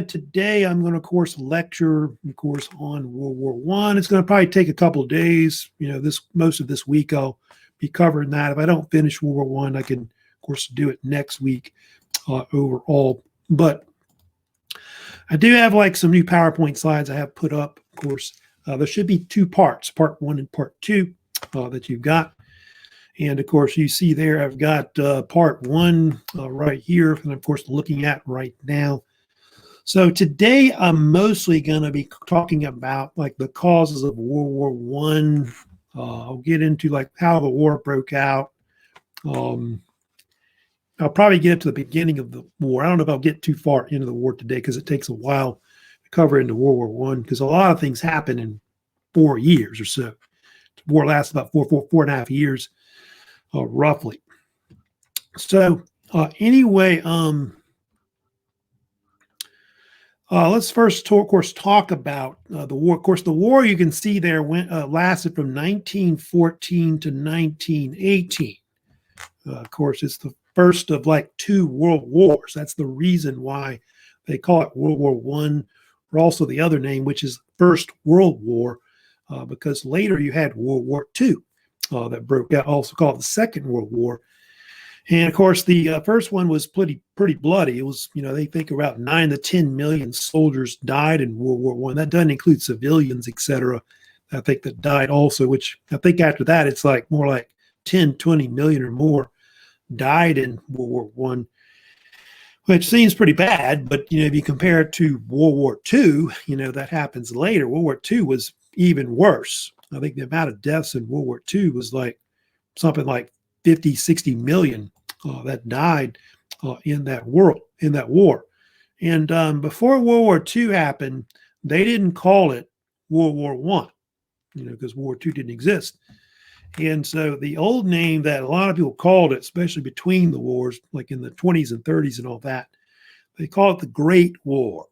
today I'm going to, of course, lecture, of course, on World War One. It's going to probably take a couple of days. Most of this week I'll be covering that. If I don't finish World War One, I can, of course, do it next week overall. But I do have like some new PowerPoint slides I have put up. Of course, there should be two parts, part one and part two, that you've got. And of course, you see there, I've got part one right here, and of course, looking at right now. So today, I'm mostly going to be talking about like the causes of World War One. I'll get into like how the war broke out. I'll probably get to the beginning of the war. I don't know if I'll get too far into the war today because it takes a while to cover into World War One because a lot of things happen in 4 years or so. The war lasts about four and a half years. Roughly. So anyway, let's first, of course, talk about the war. Of course, the war you can see there lasted from 1914 to 1918. Of course, it's the first of like two world wars. That's the reason why they call it World War One, or also the other name, which is First World War, because later you had World War Two. That broke out, also called the Second World War. And of course, the first one was pretty bloody. It was, they think about 9 to 10 million soldiers died in World War One. That doesn't include civilians, etc. I think that died also, which I think after that, it's like more like 10, 20 million or more died in World War One, which seems pretty bad. But, if you compare it to World War Two, that happens later. World War Two was even worse. I think the amount of deaths in World War II was like something like 50, 60 million that died in that war. And before World War II happened, they didn't call it World War One, because World War II didn't exist. And so the old name that a lot of people called it, especially between the wars, like in the 20s and 30s and all that, they call it the Great War.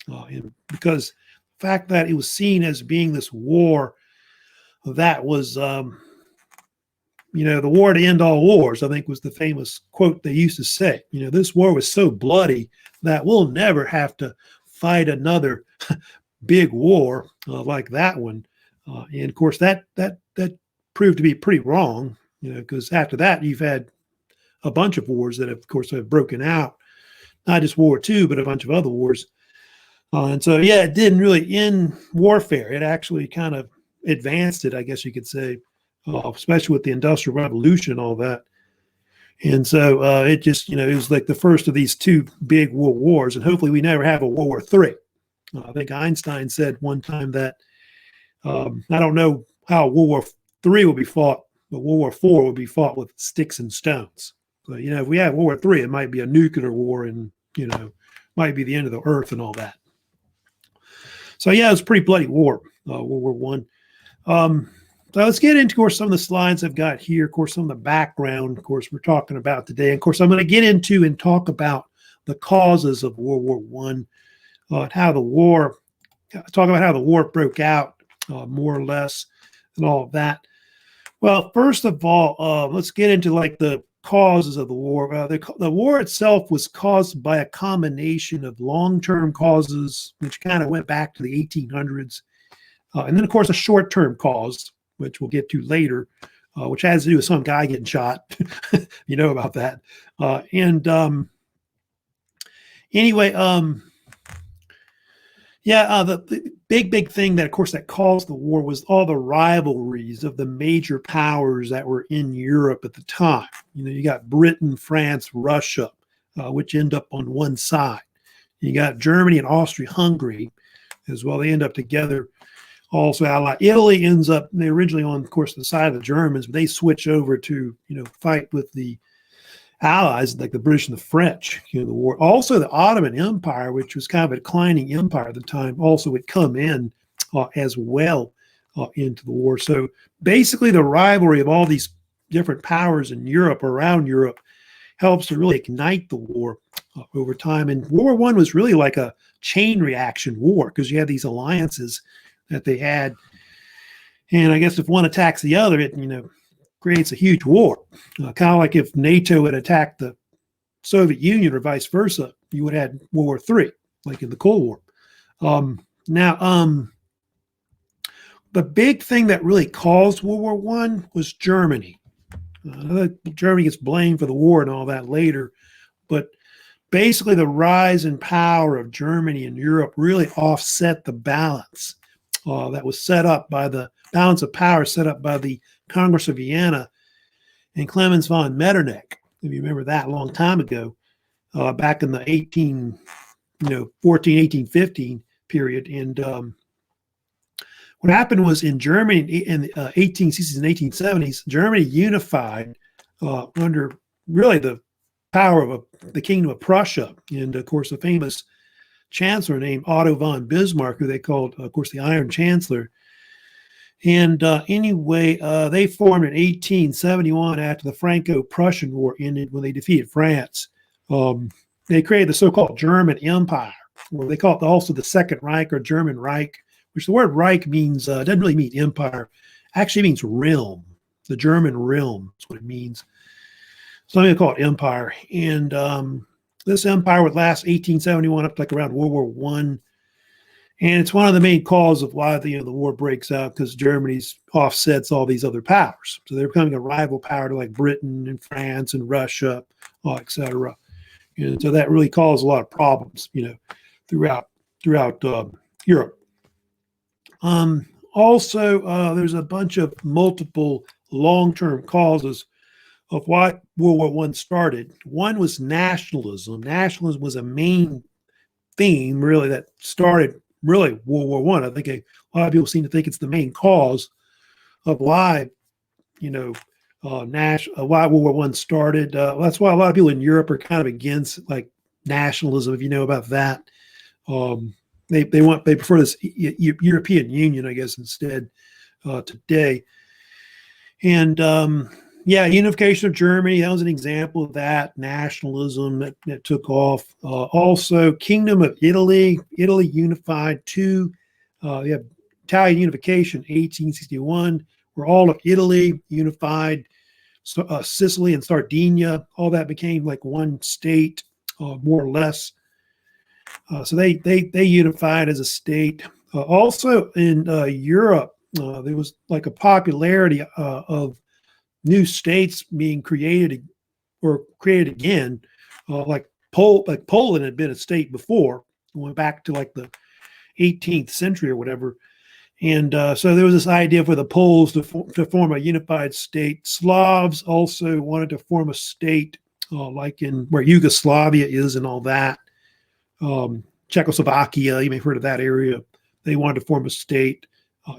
And because the fact that it was seen as being this war that was, the war to end all wars, I think was the famous quote they used to say. This war was so bloody that we'll never have to fight another big war like that one. And of course, that proved to be pretty wrong, because after that, you've had a bunch of wars that, of course, have broken out, not just World War II, but a bunch of other wars. And so, yeah, it didn't really end warfare. It actually kind of advanced it, I guess you could say, especially with the Industrial Revolution and all that. And so it just, it was like the first of these two big world wars, and hopefully we never have a World War III. I think Einstein said one time that I don't know how World War III will be fought, but World War IV will be fought with sticks and stones. So, if we have World War III, it might be a nuclear war and, might be the end of the earth and all that. So, yeah, it was a pretty bloody war, World War One. So let's get into, of course, some of the slides I've got here. Of course, some of the background, of course, we're talking about today. Of course, I'm going to get into and talk about the causes of World War One, talk about how the war broke out, more or less, and all of that. Well, first of all, let's get into like the causes of the war. The war itself was caused by a combination of long-term causes, which kind of went back to the 1800s. And then, of course, a short-term cause, which we'll get to later, which has to do with some guy getting shot. You know about that. Anyway, the big thing that, of course, that caused the war was all the rivalries of the major powers that were in Europe at the time. You got Britain, France, Russia, which end up on one side. You got Germany and Austria-Hungary as well. They end up together. Also allied. Italy ends up, they originally on, of course, the side of the Germans, but they switch over to, fight with the allies like the British and the French, the war. Also the Ottoman Empire, which was kind of a declining empire at the time, also would come in as well into the war. So basically the rivalry of all these different powers in Europe, around Europe, helps to really ignite the war over time. And World War One was really like a chain reaction war because you had these alliances that they had. And I guess if one attacks the other, it, creates a huge war. Kind of like if NATO had attacked the Soviet Union or vice versa, you would have had World War III. like in the Cold War. Now, the big thing that really caused World War One was Germany. Germany gets blamed for the war and all that later, but basically the rise in power of Germany in Europe really offset the balance that was set up by the balance of power set up by the Congress of Vienna and Clemens von Metternich. If you remember that a long time ago, back in the 1815 period. And what happened was in Germany in the 1860s and 1870s, Germany unified under really the power of the Kingdom of Prussia. And of course, the famous chancellor named Otto von Bismarck, who they called, of course, the Iron Chancellor. And anyway, they formed in 1871 after the Franco-Prussian War ended when they defeated France. They created the so-called German Empire, or they call it also the Second Reich or German Reich, which the word Reich means, doesn't really mean empire, actually means realm, the German realm. That's what it means. So I'm going to call it empire. And this empire would last 1871 up to like around World War One. And it's one of the main causes of why the war breaks out, because Germany's offsets all these other powers. So they're becoming a rival power to like Britain and France and Russia, et cetera. And so that really caused a lot of problems, throughout Europe. Also, there's a bunch of multiple long-term causes of why World War I started. One was nationalism. Nationalism was a main theme, really, that started really World War I. I think a lot of people seem to think it's the main cause of why, why World War I started. That's why a lot of people in Europe are kind of against like nationalism, if you know about that. They prefer this European Union, I guess, instead today. And unification of Germany, that was an example of that nationalism that took off. Also, Kingdom of Italy. Italy unified too. You have Italian unification, 1861, where all of Italy unified. Sicily and Sardinia, all that became like one state, more or less. So they unified as a state. Also in Europe, there was like a popularity of new states being created or created again, like Poland had been a state before, going back to like the 18th century or whatever. And so there was this idea for the Poles to form a unified state. Slavs also wanted to form a state like in where Yugoslavia is and all that. Czechoslovakia, you may have heard of that area. They wanted to form a state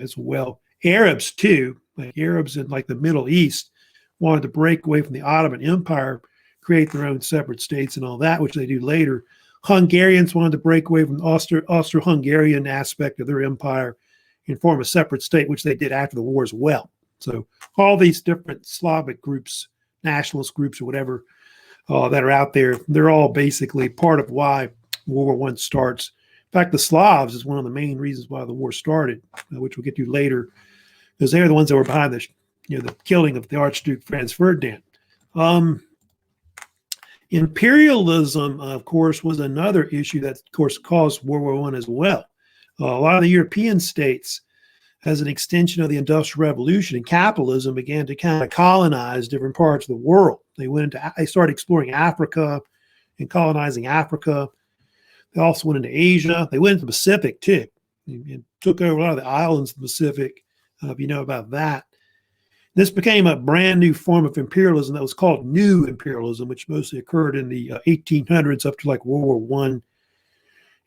as well. Arabs too, like Arabs in like the Middle East, wanted to break away from the Ottoman Empire, create their own separate states and all that, which they do later. Hungarians wanted to break away from the Austro-Hungarian aspect of their empire and form a separate state, which they did after the war as well. So all these different Slavic groups, nationalist groups or whatever that are out there, they're all basically part of why World War I starts. In fact, the Slavs is one of the main reasons why the war started, which we'll get to later, because they're the ones that were behind the killing of the Archduke Franz Ferdinand. Imperialism, of course, was another issue that, of course, caused World War I as well. A lot of the European states, as an extension of the Industrial Revolution and capitalism, began to kind of colonize different parts of the world. They started exploring Africa and colonizing Africa. They also went into Asia. They went into the Pacific too, and took over a lot of the islands of the Pacific, if you know about that. This became a brand new form of imperialism that was called New Imperialism, which mostly occurred in the 1800s up to like World War I.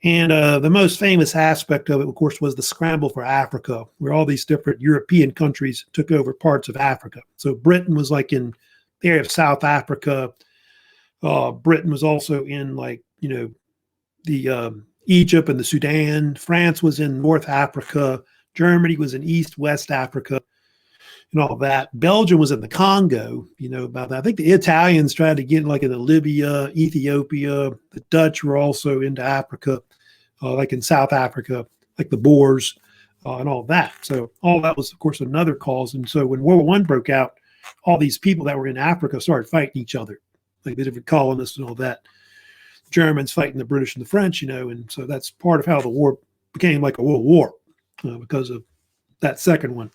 And the most famous aspect of it, of course, was the scramble for Africa, where all these different European countries took over parts of Africa. So Britain was like in the area of South Africa. Britain was also in like, the Egypt and the Sudan. France was in North Africa. Germany was in East, West Africa and all that. Belgium was in the Congo, about that. I think the Italians tried to get like into Libya, Ethiopia. The Dutch were also into Africa, like in South Africa, like the Boers and all that. So all that was, of course, another cause. And so when World War I broke out, all these people that were in Africa started fighting each other, like the different colonists and all that. Germans fighting the British and the French, and so that's part of how the war became like a world war because of that second one.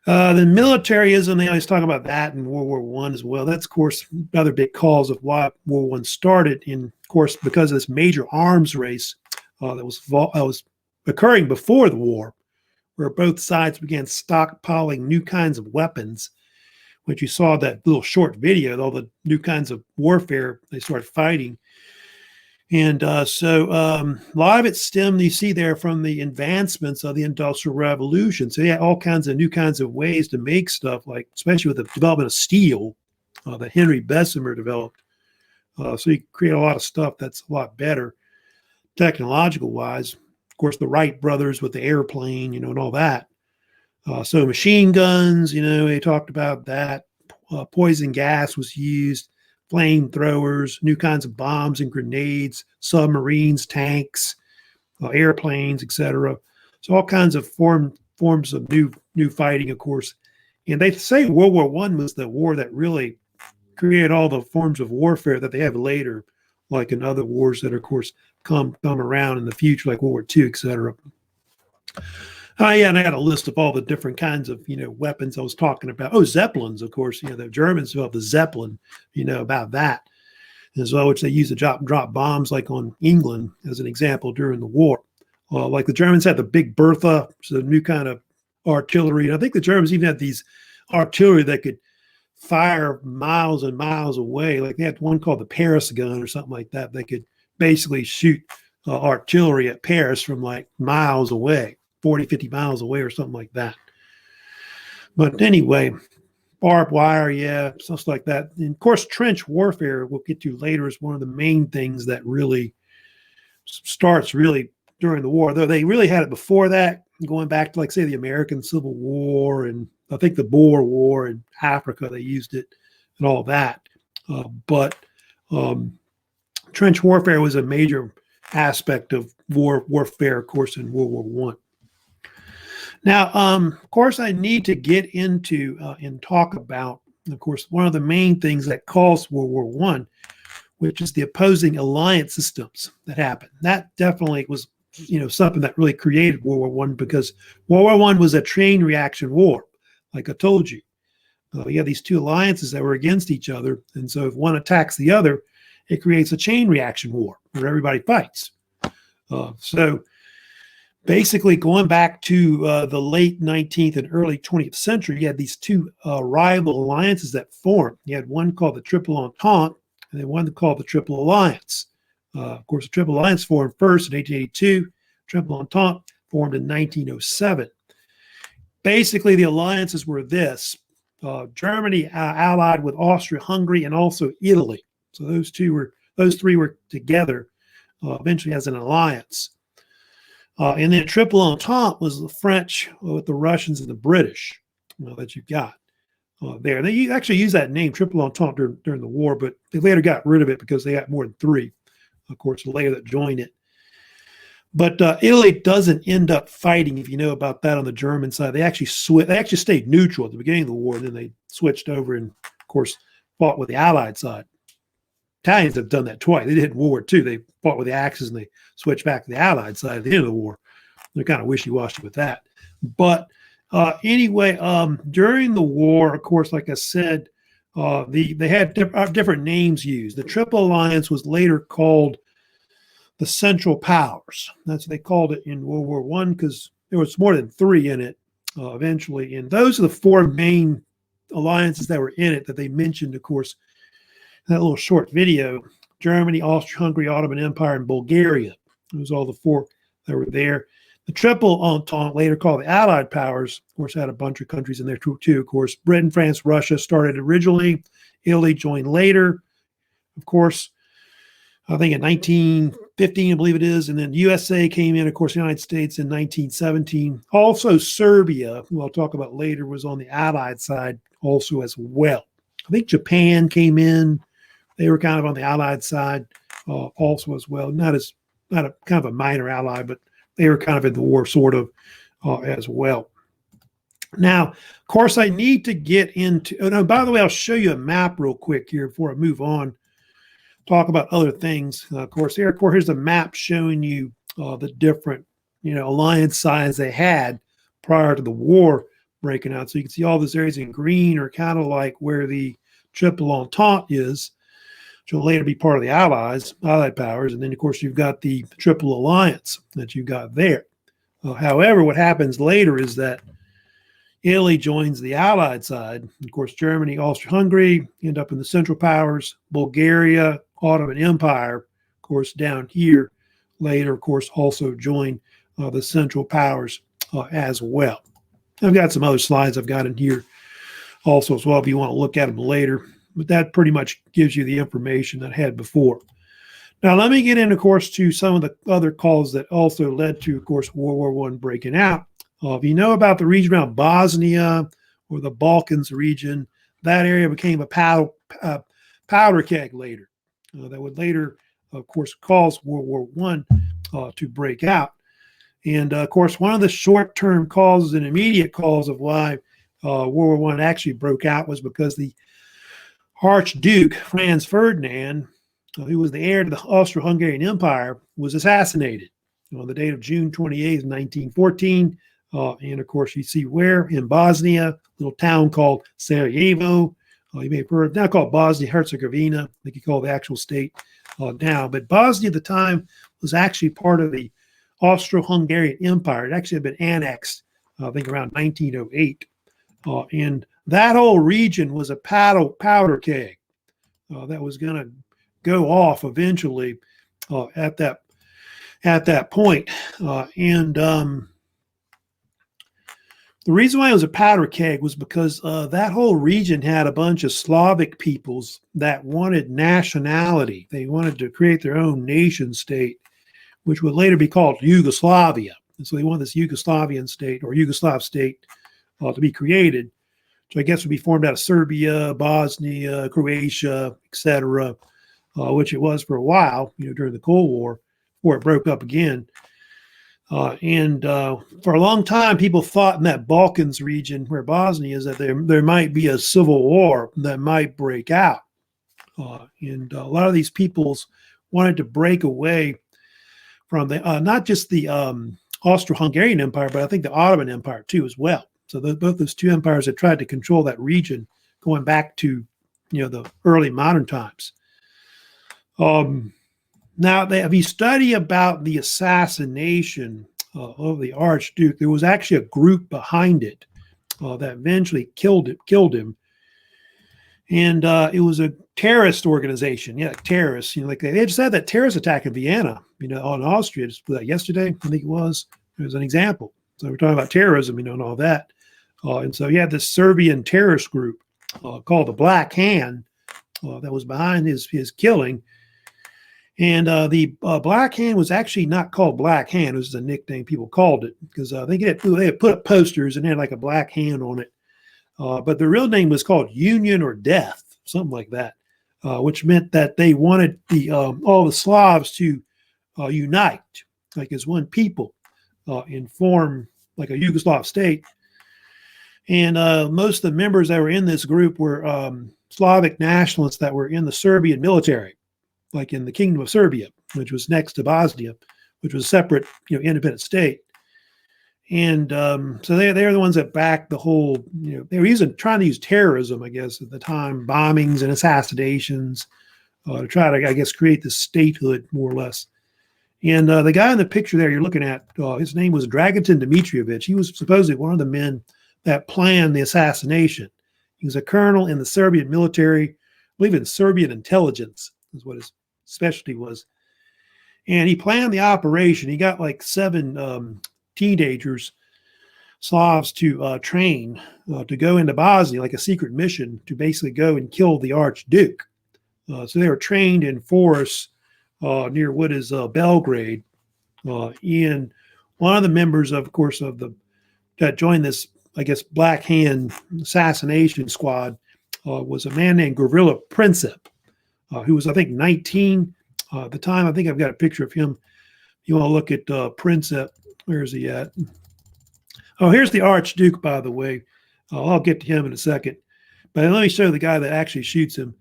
Then militarism, they always talk about that in World War One as well. That's, of course, another big cause of why World War One started, and of course, because of this major arms race that was occurring before the war, where both sides began stockpiling new kinds of weapons, which you saw that little short video, all the new kinds of warfare they started fighting. And so a lot of it stemmed, you see there, from the advancements of the Industrial Revolution. So yeah, all kinds of new kinds of ways to make stuff, like especially with the development of steel that Henry Bessemer developed. So you create a lot of stuff that's a lot better technological wise. Of course, the Wright brothers with the airplane, and all that. So machine guns, they talked about that. Poison gas was used. Flamethrowers, new kinds of bombs and grenades, submarines, tanks, airplanes, etc. So all kinds of forms of new fighting, of course. And they say World War One was the war that really created all the forms of warfare that they have later, like in other wars that, of course, come around in the future, like World War II, etc. Yeah, and I had a list of all the different kinds of, weapons I was talking about. Oh, Zeppelins, of course. The Germans developed the Zeppelin, about that as well, which they used to drop bombs like on England as an example during the war. Like the Germans had the Big Bertha, so a new kind of artillery. And I think the Germans even had these artillery that could fire miles and miles away. Like they had one called the Paris gun or something like that. They could basically shoot artillery at Paris from like miles away. 40, 50 miles away or something like that. But anyway, barbed wire, yeah, stuff like that. And of course, trench warfare, we'll get to later, is one of the main things that really starts really during the war. Though they really had it before that, going back to, like, say, the American Civil War, and I think the Boer War in Africa, they used it and all that. But trench warfare was a major aspect of warfare, of course, in World War One. Now, of course, I need to get into and talk about, of course, one of the main things that caused World War One, which is the opposing alliance systems that happened. That definitely was, something that really created World War One, because World War One was a chain reaction war, like I told you. You have these two alliances that were against each other, and so if one attacks the other, it creates a chain reaction war where everybody fights. So basically, going back to the late 19th and early 20th century, you had these two rival alliances that formed. You had one called the Triple Entente, and then one called the Triple Alliance. Of course, the Triple Alliance formed first in 1882. Triple Entente formed in 1907. Basically, the alliances were this. Germany allied with Austria-Hungary and also Italy. So those three were together eventually as an alliance. And then Triple Entente was the French with the Russians and the British that you've got there. They actually used that name, Triple Entente, during the war, but they later got rid of it because they got more than three, of course, later that joined it. But Italy doesn't end up fighting, if you know about that, on the German side. They actually stayed neutral at the beginning of the war, and then they switched over and, of course, fought with the Allied side. Italians have done that twice. They did in World War II. They fought with the Axis, and they switched back to the Allied side at the end of the war. They're kind of wishy-washy with that. But anyway, during the war, of course, like I said, they had different names used. The Triple Alliance was later called the Central Powers. That's what they called it in World War I, because there was more than three in it eventually. And those are the four main alliances that were in it that they mentioned, of course, in that little short video. Germany, Austria-Hungary, Ottoman Empire, and Bulgaria. Those are all the four that were there. The Triple Entente, later called the Allied Powers, of course, had a bunch of countries in there too, of course. Britain, France, Russia started originally. Italy joined later, of course, I think in 1915, I believe it is. And then USA came in, of course, the United States in 1917. Also, Serbia, who I'll talk about later, was on the Allied side also as well. I think Japan came in. They were kind of on the Allied side also as well. Not a kind of a minor ally, but they were kind of in the war sort of as well. Now, of course, I need to get into, by the way, I'll show you a map real quick here before I move on talk about other things. Of course, here's a map showing you the different, alliance size they had prior to the war breaking out. So you can see all those areas in green are kind of like where the Triple Entente is, which will later be part of the Allied powers. And then, of course, you've got the Triple Alliance that you've got there. However, what happens later is that Italy joins the Allied side. Of course, Germany, Austria-Hungary end up in the Central Powers. Bulgaria, Ottoman Empire, of course, down here later, of course, also join the Central Powers as well. I've got some other slides I've got in here also as well if you want to look at them later. But that pretty much gives you the information that I had before. Now, let me get into, of course, to some of the other causes that also led to, of course, World War I breaking out. If you know about the region around Bosnia or the Balkans region, that area became a powder keg later. That would later, of course, cause World War I to break out. And, of course, one of the short-term causes and immediate cause of why World War I actually broke out was because the Archduke Franz Ferdinand, who was the heir to the Austro-Hungarian Empire, was assassinated on the date of June 28, 1914. And, of course, you see where in Bosnia, a little town called Sarajevo. You may have heard, now called Bosnia-Herzegovina. I think you call the actual state now. But Bosnia at the time was actually part of the Austro-Hungarian Empire. It actually had been annexed, I think, around 1908. And that whole region was a powder keg that was going to go off eventually at that point. The reason why it was a powder keg was because that whole region had a bunch of Slavic peoples that wanted nationality. They wanted to create their own nation state, which would later be called Yugoslavia. And so they wanted this Yugoslavian state or Yugoslav state to be created, which I guess would be formed out of Serbia, Bosnia, Croatia, etc., which it was for a while, during the Cold War, before it broke up again. And for a long time, people thought in that Balkans region where Bosnia is that there might be a civil war that might break out. And a lot of these peoples wanted to break away from the not just the Austro-Hungarian Empire, but I think the Ottoman Empire too as well. So both those two empires had tried to control that region going back to the early modern times. Now, if you study about the assassination of the Archduke, there was actually a group behind it that eventually killed him. And it was a terrorist organization. Yeah, terrorists. Like they just had that terrorist attack in Vienna, on Austria just yesterday, I think it was. It was an example. So we're talking about terrorism, and all that. And so you had this Serbian terrorist group called the Black Hand that was behind his killing. And the Black Hand was actually not called Black Hand. It was a nickname people called it because they had put up posters and had like a black hand on it. But the real name was called Union or Death, something like that, which meant that they wanted all the Slavs to unite, like as one people, and form like a Yugoslav state. And most of the members that were in this group were Slavic nationalists that were in the Serbian military, like in the Kingdom of Serbia, which was next to Bosnia, which was a separate, independent state. And so they're the ones that backed the whole, they were trying to use terrorism, I guess, at the time, bombings and assassinations to try to, I guess, create this statehood, more or less. And the guy in the picture there you're looking at, his name was Dragutin Dmitrievich. He was supposedly one of the men that planned the assassination. He was a colonel in the Serbian military, I believe in Serbian intelligence is what his specialty was. And he planned the operation. He got like 7 teenagers, Slavs, to train to go into Bosnia, like a secret mission to basically go and kill the Archduke. So they were trained in forests near what is Belgrade. And one of the members, of course, that joined this, I guess, Black Hand assassination squad was a man named Gavrilo Princip, who was, I think, 19 at the time. I think I've got a picture of him. You want to look at Princip. Where is he at? Oh, here's the Archduke, by the way. I'll get to him in a second. But let me show the guy that actually shoots him.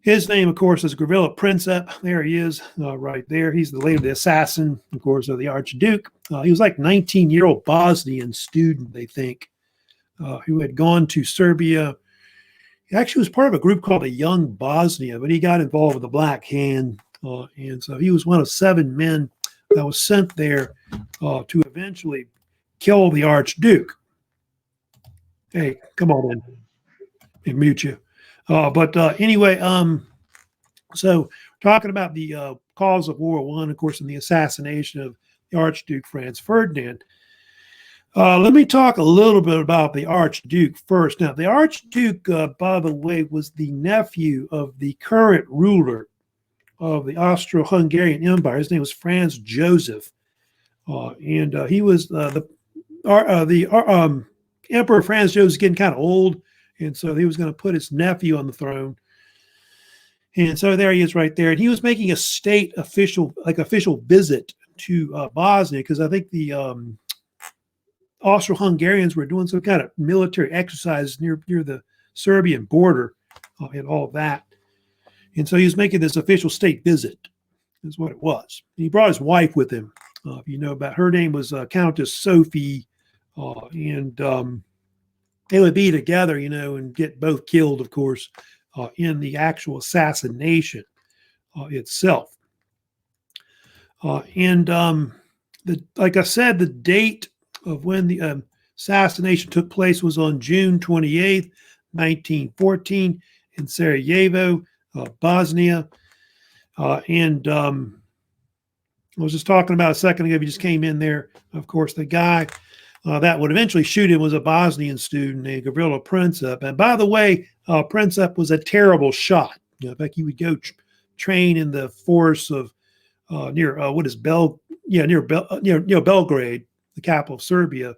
His name, of course, is Gavrilo Princip. There he is, right there. He's the later the assassin, of course, of the Archduke. He was like 19-year-old Bosnian student, they think, who had gone to Serbia. He actually was part of a group called the Young Bosnia, but he got involved with the Black Hand. And so he was one of 7 men that was sent there to eventually kill the Archduke. Hey, come on in. Let me mute you. But anyway, so talking about the cause of World War I, of course, and the assassination of the Archduke Franz Ferdinand. Let me talk a little bit about the Archduke first. Now, the Archduke, by the way, was the nephew of the current ruler of the Austro-Hungarian Empire. His name was Franz Joseph, and he was the Emperor Franz Joseph getting kind of old, and so he was going to put his nephew on the throne. And so there he is right there. And he was making a state official visit to Bosnia, because I think the Austro-Hungarians were doing some kind of military exercise near the Serbian border and all that. And so he was making this official state visit, is what it was. And he brought his wife with him. If you know about her name was Countess Sophie, and they would be together, and get both killed, of course, in the actual assassination itself. Like I said, the date of when the assassination took place was on June 28th, 1914 in Sarajevo, Bosnia. I was just talking about a second ago, if you just came in there, of course, the guy that would eventually shoot him was a Bosnian student named Gavrilo Princip. And by the way, Princip was a terrible shot. In fact, he would go train in the force of near Belgrade, the capital of Serbia.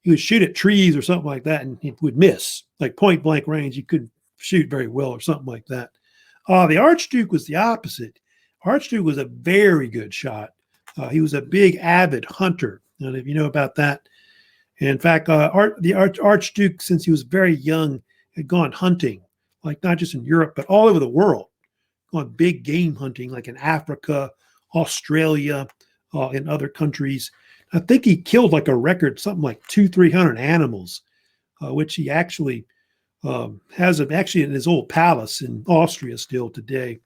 He would shoot at trees or something like that, and he would miss, like point blank range. He couldn't shoot very well or something like that. The Archduke was the opposite. Archduke was a very good shot. He was a big avid hunter. And if you know about that, in fact, the Archduke, since he was very young, had gone hunting, like not just in Europe, but all over the world, gone big game hunting, like in Africa, Australia, and other countries. I think he killed like a record, something like 200-300 animals, which he actually has actually in his old palace in Austria still today.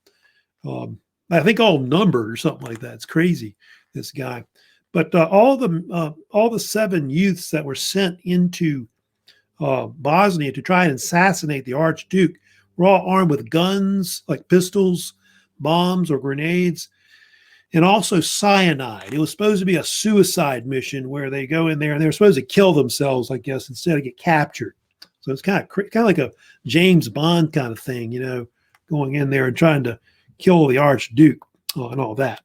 I think all numbered or something like that. It's crazy, this guy. But all the 7 youths that were sent into Bosnia to try and assassinate the Archduke were all armed with guns, like pistols, bombs, or grenades, and also cyanide. It was supposed to be a suicide mission where they go in there and they're supposed to kill themselves, I guess, instead of get captured. So it's kind of like a James Bond kind of thing, going in there and trying to kill the Archduke and all that.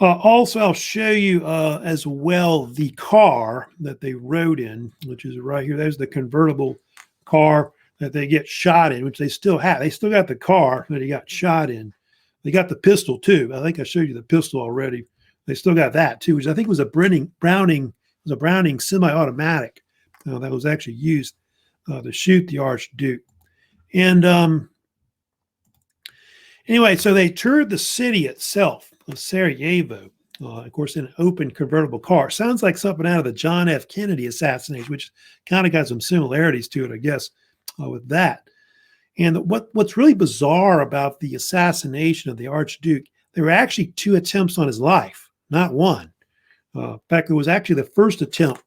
Also, I'll show you as well the car that they rode in, which is right here. There's the convertible car that they get shot in, which they still have. They still got the car that he got shot in. They got the pistol too. I think I showed you the pistol already. They still got that too, which I think was a Browning semi-automatic that was actually used to shoot the Archduke. And anyway, so they toured the city itself of Sarajevo, of course, in an open convertible car. Sounds like something out of the John F. Kennedy assassination, which kind of got some similarities to it, I guess, with that. And what's really bizarre about the assassination of the Archduke, there were actually 2 attempts on his life, not one. In fact, it was actually the first attempt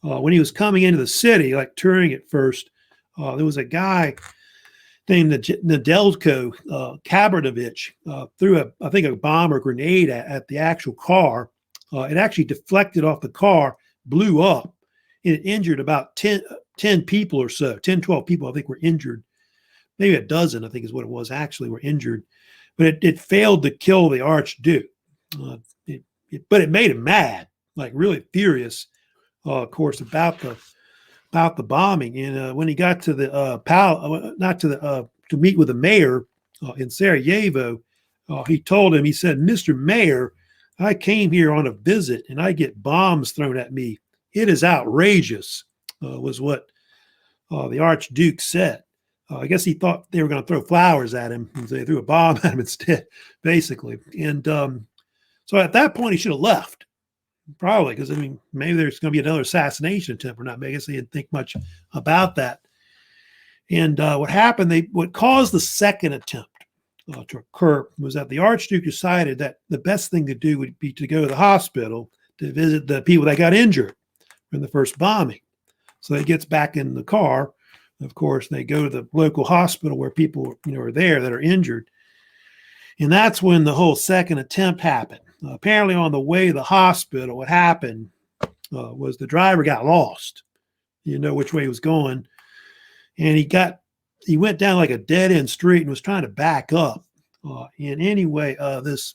when he was coming into the city, like touring it first. There was a guy named Nedeljko Kabranovich threw a bomb or grenade at the actual car. It actually deflected off the car, blew up, and it injured about 10 people or so. 10, 12 people, I think, were injured. Maybe a dozen, I think is what it was, actually were injured. But it failed to kill the Archduke. But it made him mad, like really furious, of course, about the bombing. And when he got to the to meet with the mayor in Sarajevo, he told him, he said, "Mr. Mayor, I came here on a visit and I get bombs thrown at me. It is outrageous," was what the Archduke said. I guess he thought they were going to throw flowers at him, and they threw a bomb at him instead, basically. And so at that point, he should have left, probably, because, I mean, maybe there's going to be another assassination attempt or not. I guess they didn't think much about that. And what happened, what caused the second attempt to occur was that the Archduke decided that the best thing to do would be to go to the hospital to visit the people that got injured in the first bombing. So he gets back in the car. Of course, they go to the local hospital where people, are there that are injured. And that's when the whole second attempt happened. Apparently on the way to the hospital, what happened was the driver got lost. He didn't know which way he was going. And he went down like a dead end street and was trying to back up. And anyway, this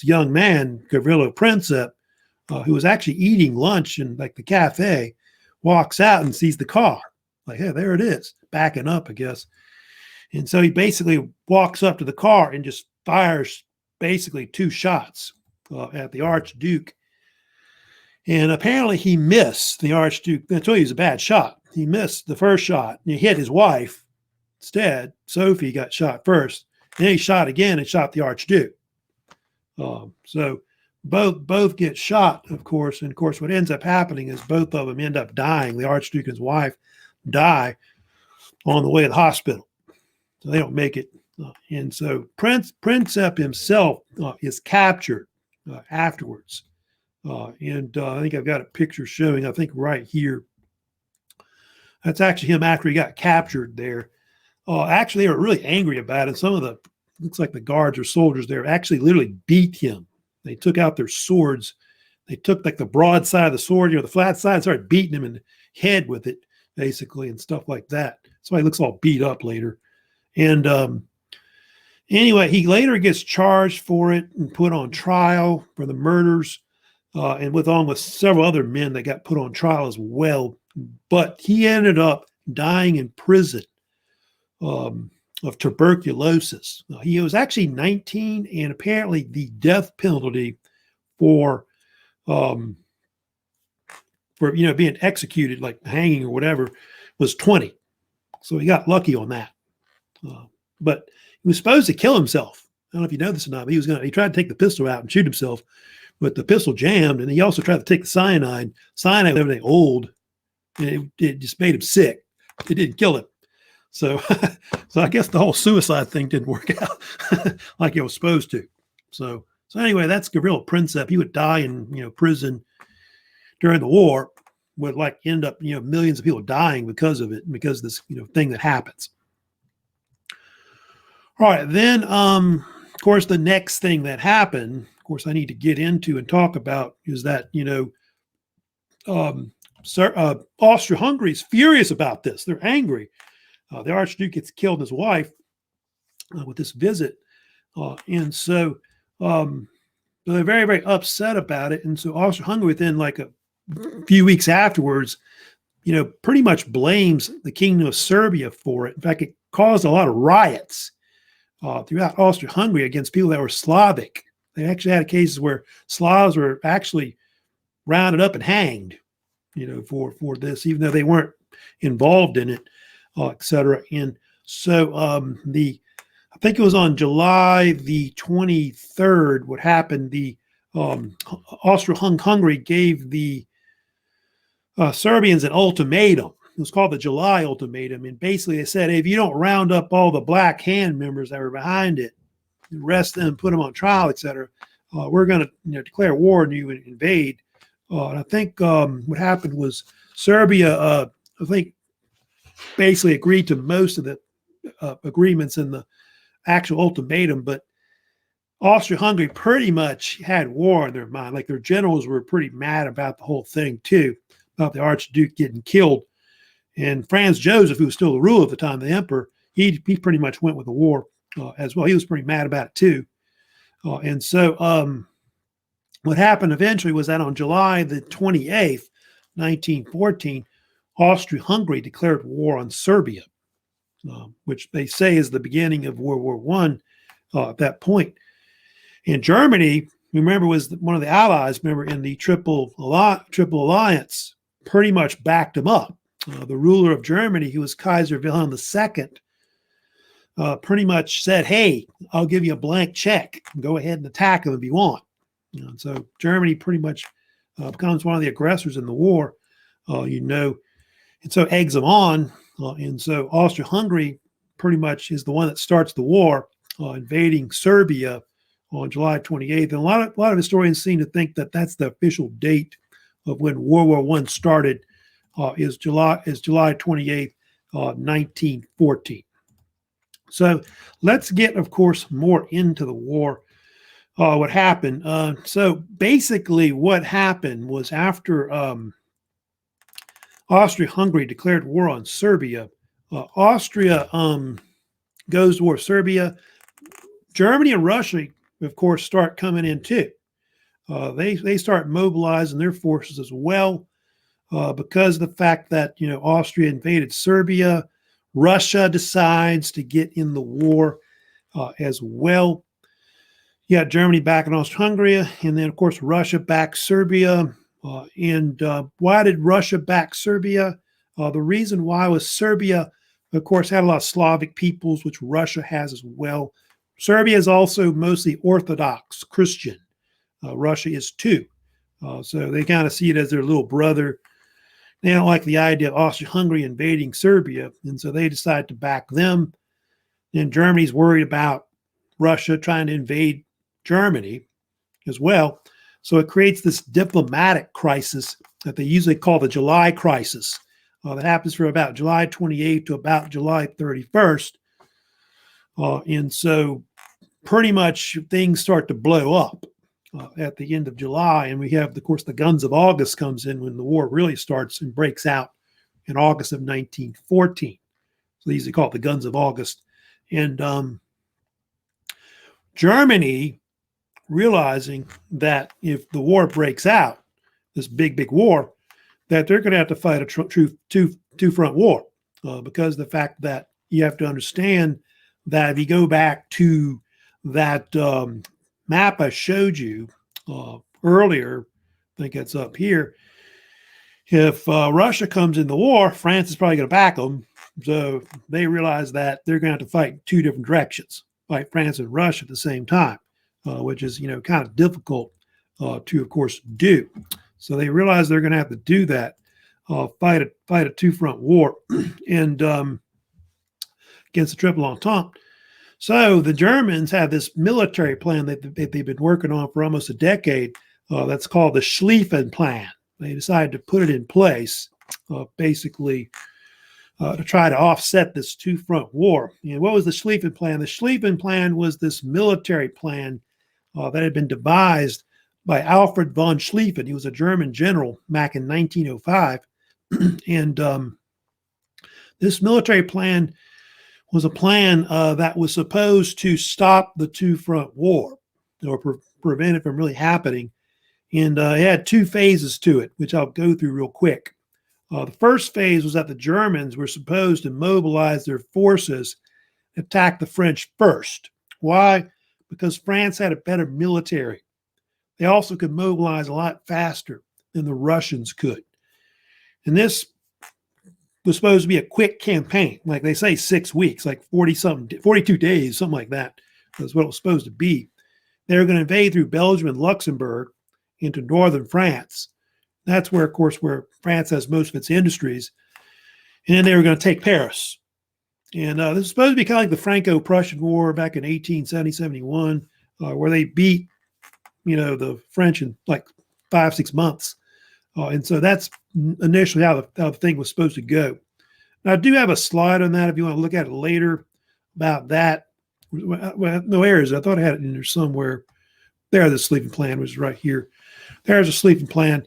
young man, Gavrilo Princip, who was actually eating lunch in like the cafe, walks out and sees the car. Like, hey, there it is, backing up, I guess. And so he basically walks up to the car and just fires basically 2 shots at the Archduke. And apparently he missed the Archduke. I told you he was a bad shot. He missed the first shot. And he hit his wife instead. Sophie got shot first. Then he shot again and shot the Archduke. So both get shot, of course. And of course, what ends up happening is both of them end up dying. The Archduke and his wife die on the way to the hospital. So they don't make it. And so Princip himself is captured afterwards. And I think I've got a picture showing, I think right here. That's actually him after he got captured there. Actually, they were really angry about it. Some of looks like the guards or soldiers there actually literally beat him. They took out their swords. They took like the broad side of the sword, the flat side, and started beating him in the head with it, basically, and stuff like that. That's why he looks all beat up later. And anyway, he later gets charged for it and put on trial for the murders, and along with several other men that got put on trial as well. But he ended up dying in prison of tuberculosis. He was actually 19, and apparently the death penalty for being executed, like hanging or whatever, was 20. So he got lucky on that. But he was supposed to kill himself. I don't know if you know this or not, but he tried to take the pistol out and shoot himself, but the pistol jammed, and he also tried to take the cyanide. Cyanide was everything old, and it just made him sick. It didn't kill him. So I guess the whole suicide thing didn't work out like it was supposed to. So anyway, that's Gavrilo Princip. He would die in prison during the war, would like end up millions of people dying because of it, because of this thing that happens. All right, then of course the next thing that happened, of course I need to get into and talk about, is that Austria-Hungary is furious about this. They're angry. The Archduke gets killed, his wife, with this visit. And so they're very, very upset about it. And so Austria-Hungary, within like a few weeks afterwards, pretty much blames the Kingdom of Serbia for it. In fact, it caused a lot of riots throughout Austria-Hungary against people that were Slavic. They actually had cases where Slavs were actually rounded up and hanged, for this, even though they weren't involved in it. Etc. And so I think it was on July the 23rd, what happened, the Austria-Hungary gave the Serbians an ultimatum. It was called the July Ultimatum. And basically they said, hey, if you don't round up all the Black Hand members that were behind it, arrest them, put them on trial, etc., we're going to declare war on you and invade. And I think what happened was Serbia, I think, basically agreed to most of the agreements in the actual ultimatum, but Austria-Hungary pretty much had war in their mind. Like their generals were pretty mad about the whole thing too, about the Archduke getting killed. And Franz Joseph, who was still the ruler at the time, the emperor, he pretty much went with the war as well. He was pretty mad about it too. And so what happened eventually was that on July the 28th, 1914, Austria-Hungary declared war on Serbia, which they say is the beginning of World War I at that point. And Germany, remember, was one of the allies, remember, in the Triple Alliance, pretty much backed them up. the ruler of Germany, who was Kaiser Wilhelm II, pretty much said, "Hey, I'll give you a blank check. Go ahead and attack them if you want." And so Germany pretty much becomes one of the aggressors in the war, and so eggs them on. And so Austria-Hungary pretty much is the one that starts the war, invading Serbia on July 28th. And a lot of historians seem to think that that's the official date of when World War I started, is July 28th, 1914. So let's get, of course, more into the war. What happened? So basically, what happened was after Austria-Hungary declared war on Serbia, Austria goes to war with Serbia. Germany and Russia, of course, start coming in too. They start mobilizing their forces as well, because of the fact that Austria invaded Serbia. Russia decides to get in the war as well. You got Germany backing Austria-Hungary, and then, of course, Russia backs Serbia. And why did Russia back Serbia? The reason why was Serbia, of course, had a lot of Slavic peoples, which Russia has as well. Serbia is also mostly Orthodox Christian. Russia is too. So they kind of see it as their little brother. They don't like the idea of Austria-Hungary invading Serbia, and so they decide to back them. And Germany's worried about Russia trying to invade Germany as well. So it creates this diplomatic crisis that they usually call the July crisis. That happens from about July 28th to about July 31st. And so pretty much things start to blow up at the end of July. And we have, of course, the Guns of August comes in when the war really starts and breaks out in August of 1914. So they usually call it the Guns of August. And Germany, realizing that if the war breaks out, this big war, that they're going to have to fight a true two-front war, because of the fact that you have to understand that if you go back to that map I showed you earlier, I think it's up here, if Russia comes in the war, France is probably going to back them. So they realize that they're going to have to fight in two different directions, fight France and Russia at the same time, which is, kind of difficult to, of course, do. So they realize they're going to have to do that, fight a two-front war and against the Triple Entente. So the Germans have this military plan that they've been working on for almost a decade. That's called the Schlieffen Plan. They decided to put it in place, basically, to try to offset this two-front war. And what was the Schlieffen Plan? The Schlieffen Plan was this military plan that had been devised by Alfred von Schlieffen. He was a German general back in 1905. And this military plan was a plan that was supposed to stop the two-front war or prevent it from really happening. And it had two phases to it, which I'll go through real quick. The first phase was that the Germans were supposed to mobilize their forces, attack the French first. Why? Because France had a better military. They also could mobilize a lot faster than the Russians could. And this was supposed to be a quick campaign, like they say 6 weeks, like 42 days, something like that. That's what it was supposed to be. They were going to invade through Belgium and Luxembourg into northern France. That's where, of course, where France has most of its industries. And then they were going to take Paris. And this is supposed to be kind of like the Franco-Prussian War back in 1870-71, where they beat, the French in like 5-6 months. And so that's initially how the thing was supposed to go. Now, I do have a slide on that if you want to look at it later about that. Well, no errors. I thought I had it in there somewhere. There's the Schlieffen Plan, which is right here. There's a Schlieffen Plan,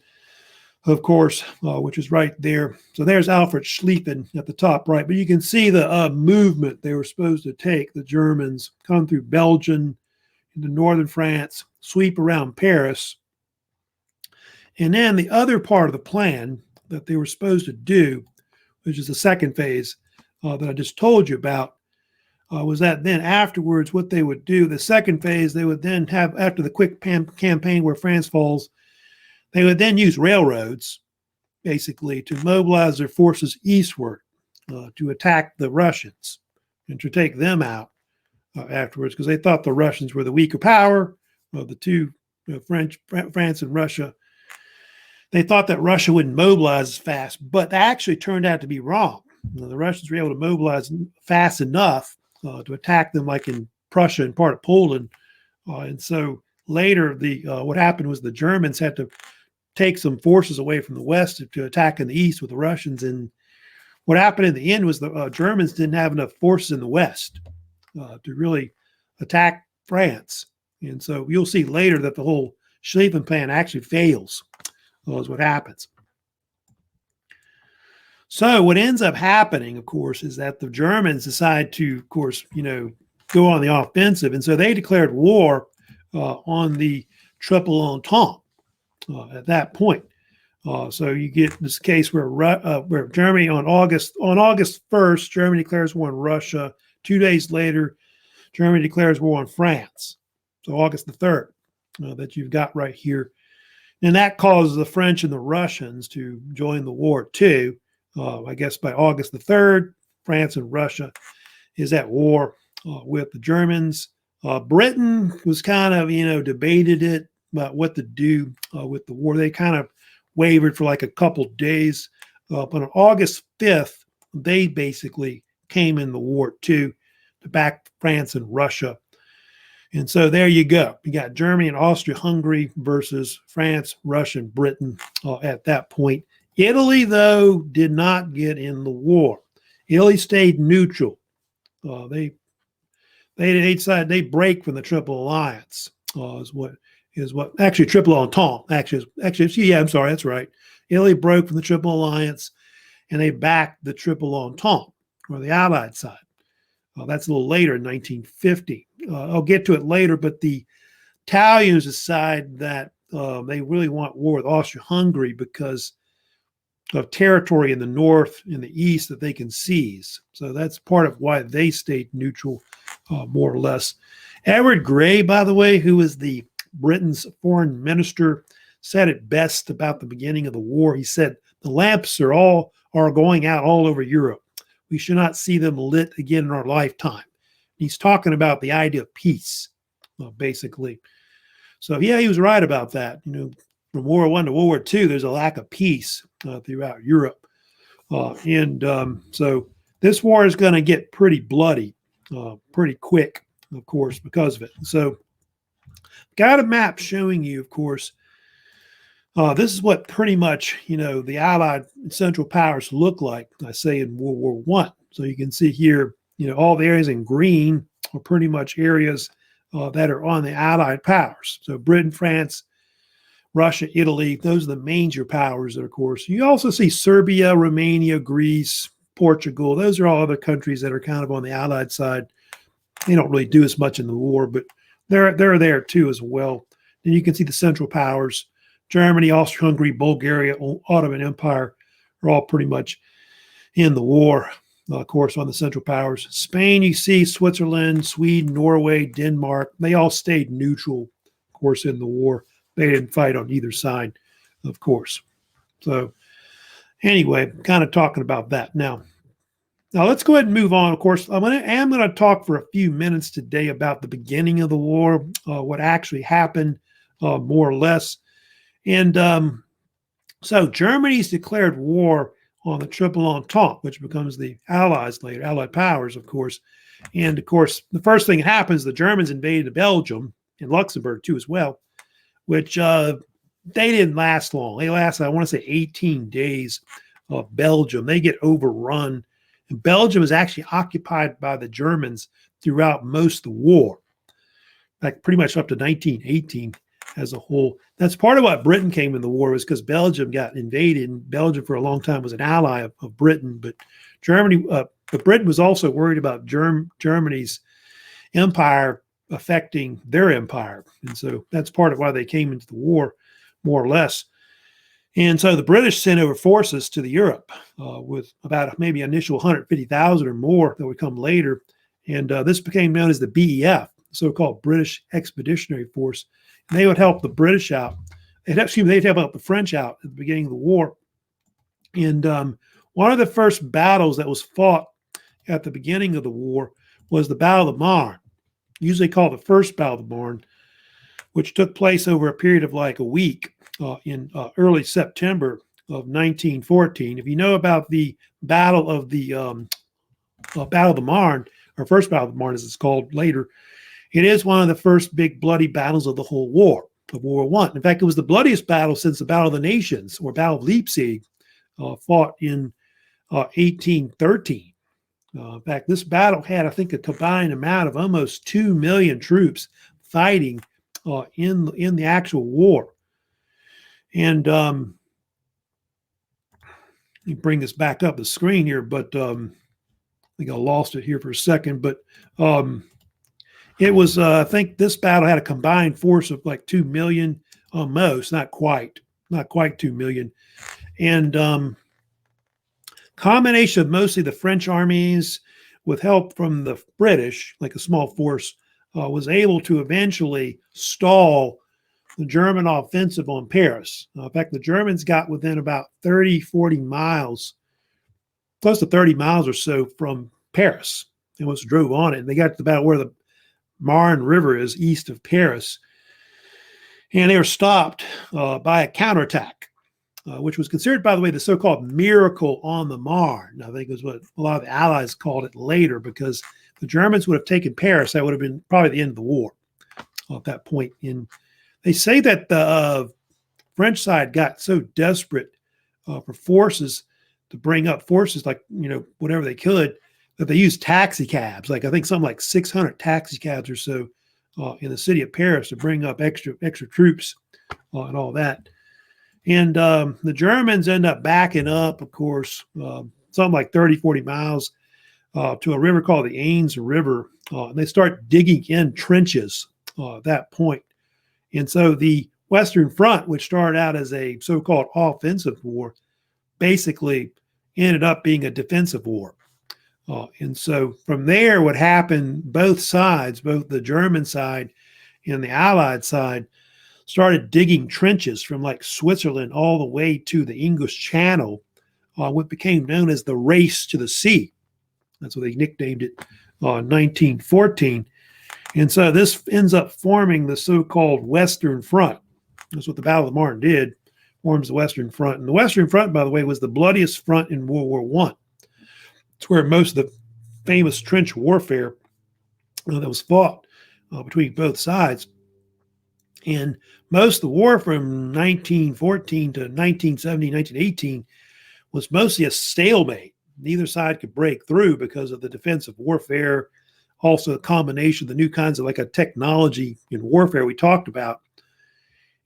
of course, which is right there. So there's Alfred Schlieffen at the top right. But you can see the movement they were supposed to take. The Germans come through Belgium into northern France, sweep around Paris. And then the other part of the plan that they were supposed to do, which is the second phase that I just told you about, was that then afterwards what they would do, the second phase, they would then have, after the quick campaign where France falls, they would then use railroads basically to mobilize their forces eastward to attack the Russians and to take them out afterwards, because they thought the Russians were the weaker power of the two, France and Russia. They thought that Russia wouldn't mobilize as fast, but that actually turned out to be wrong. The Russians were able to mobilize fast enough to attack them, like in Prussia and part of Poland. And so later, what happened was the Germans had to take some forces away from the west to attack in the east with the Russians. And what happened in the end was the Germans didn't have enough forces in the west to really attack France. And so you'll see later that the whole Schlieffen plan actually fails, is what happens. So what ends up happening, of course, is that the Germans decide to, of course, go on the offensive. And so they declared war on the Triple Entente at that point. So you get this case where Germany on August 1st, Germany declares war on Russia. 2 days later, Germany declares war on France. So August the 3rd, that you've got right here. And that causes the French and the Russians to join the war too. I guess by August the 3rd, France and Russia is at war with the Germans. Britain was kind of, debated it about what to do with the war. They kind of wavered for like a couple days. But on August 5th, they basically came in the war too to back France and Russia. And so there you go. You got Germany and Austria-Hungary versus France, Russia, and Britain at that point. Italy, though, did not get in the war. Italy stayed neutral. They decided they break from the Triple Alliance. Actually Triple Entente. I'm sorry, that's right. Italy broke from the Triple Alliance, and they backed the Triple Entente, or the Allied side. That's a little later in 1950. I'll get to it later, but the Italians decide that they really want war with Austria-Hungary because of territory in the north and the east that they can seize. So that's part of why they stayed neutral, more or less. Edward Grey, by the way, who is the Britain's foreign minister, said it best about the beginning of the war. He said, "The lamps are going out all over Europe. We should not see them lit again in our lifetime." He's talking about the idea of peace, basically. So yeah, he was right about that. From World War I to World War II, there's a lack of peace throughout Europe. So this war is going to get pretty bloody, pretty quick, of course, because of it. So got a map showing you, of course, this is what pretty much, the Allied Central Powers look like, I say, in World War I. So you can see here, all the areas in green are pretty much areas that are on the Allied powers. So Britain, France, Russia, Italy, those are the major powers, of course. You also see Serbia, Romania, Greece, Portugal. Those are all other countries that are kind of on the Allied side. They don't really do as much in the war, but they're there too as well. Then you can see the Central Powers. Germany, Austria-Hungary, Bulgaria, Ottoman Empire are all pretty much in the war, of course, on the Central Powers. Spain, you see Switzerland, Sweden, Norway, Denmark. They all stayed neutral, of course, in the war. They didn't fight on either side, of course. So anyway, kind of talking about that. Now let's go ahead and move on. Of course, I am going to talk for a few minutes today about the beginning of the war, what actually happened, more or less. And so Germany's declared war on the Triple Entente, which becomes the Allies later, Allied powers, of course. And of course, the first thing that happens, the Germans invaded Belgium and Luxembourg too as well, which they didn't last long. They lasted, I want to say, 18 days of Belgium. They get overrun. And Belgium is actually occupied by the Germans throughout most of the war, like pretty much up to 1918 as a whole. That's part of what Britain came in the war, was because Belgium got invaded, and Belgium for a long time was an ally of Britain. But Britain was also worried about Germany's empire affecting their empire. And so that's part of why they came into the war, more or less. And so the British sent over forces to the Europe with about maybe initial 150,000 or more that would come later. And this became known as the BEF, the so-called British Expeditionary Force. And they would help the British out. They'd help out the French out at the beginning of the war. And one of the first battles that was fought at the beginning of the war was the Battle of the Marne, usually called the First Battle of the Marne, which took place over a period of like a week in early September of 1914. If you know about the Battle of the Marne, or First Battle of the Marne as it's called later, it is one of the first big bloody battles of the whole war, of World War I. In fact, it was the bloodiest battle since the Battle of the Nations, or Battle of Leipzig, fought in 1813. In fact, this battle had, I think, a combined amount of almost 2 million troops fighting in the actual war. And let me bring this back up the screen here, but I think I lost it here for a second. But it was, I think this battle had a combined force of like 2 million almost, not quite 2 million. And combination of mostly the French armies with help from the British, like a small force, was able to eventually stall the German offensive on Paris. In fact, the Germans got within about 30, 40 miles, close to 30 miles or so from Paris, and was drove on it. And they got to about where the Marne River is east of Paris. And they were stopped by a counterattack, which was considered, by the way, the so-called miracle on the Marne. I think is what a lot of the Allies called it later, because the Germans would have taken Paris. That would have been probably the end of the war at that point. And they say that the French side got so desperate for forces to bring up forces, like, whatever they could, that they used taxi cabs. Like, I think something like 600 taxi cabs or so in the city of Paris to bring up extra troops and all that. And the Germans end up backing up, of course, something like 30, 40 miles to a river called the Aisne River. And they start digging in trenches at that point. And so the Western Front, which started out as a so-called offensive war, basically ended up being a defensive war. And so from there, what happened, both sides, both the German side and the Allied side, started digging trenches from like Switzerland all the way to the English Channel, what became known as the Race to the Sea. That's what they nicknamed it in 1914. And so this ends up forming the so-called Western Front. That's what the Battle of the Marne did, forms the Western Front. And the Western Front, by the way, was the bloodiest front in World War I. It's where most of the famous trench warfare that was fought between both sides. And most of the war from 1914 to 1917, 1918 was mostly a stalemate. Neither side could break through because of the defensive warfare, also a combination of the new kinds of like a technology in warfare we talked about.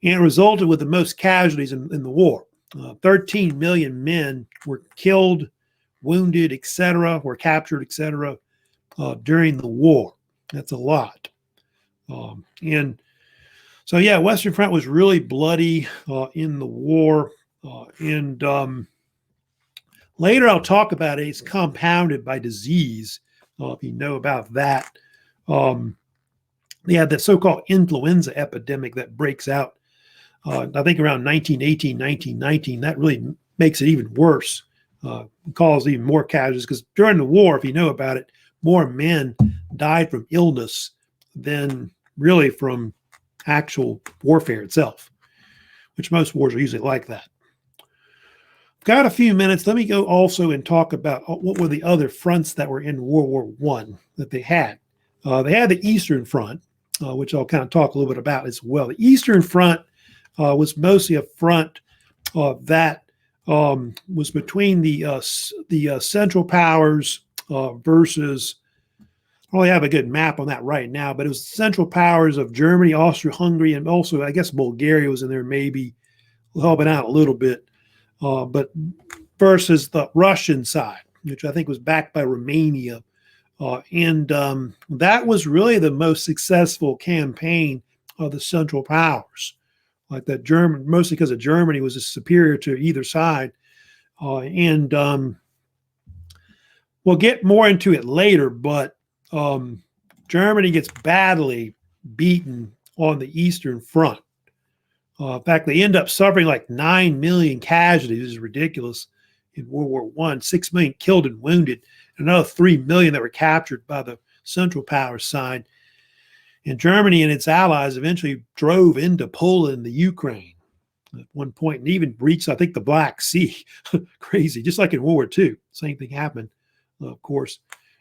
And it resulted with the most casualties in the war. 13 million men were killed, wounded, etc., were captured, etc., during the war. That's a lot. And so, yeah, Western Front was really bloody in the war. And later I'll talk about it. It's compounded by disease, if you know about that. They had the so-called influenza epidemic that breaks out, I think, around 1918, 1919. That really makes it even worse, caused even more casualties, because during the war, if you know about it, more men died from illness than really from actual warfare itself, which most wars are usually like that. Got a few minutes. Let me go also and talk about what were the other fronts that were in World War I that they had. They had the Eastern Front, which I'll kind of talk a little bit about as well. The Eastern Front was mostly a front that was between the Central Powers versus, I don't really have a good map on that right now, but it was the Central Powers of Germany, Austria-Hungary, and also, I guess, Bulgaria was in there, maybe helping out a little bit. But versus the Russian side, which I think was backed by Romania. And that was really the most successful campaign of the Central Powers. Like that German, mostly because of Germany was superior to either side. And we'll get more into it later, but Germany gets badly beaten on the Eastern Front. In fact, they end up suffering like 9 million casualties. This is ridiculous. in World War I, 6 million killed and wounded, and another 3 million that were captured by the Central Powers side. And Germany and its allies eventually drove into Poland and the Ukraine at one point, and even reached, I think, the Black Sea. Crazy, just like in World War II. Same thing happened, of course.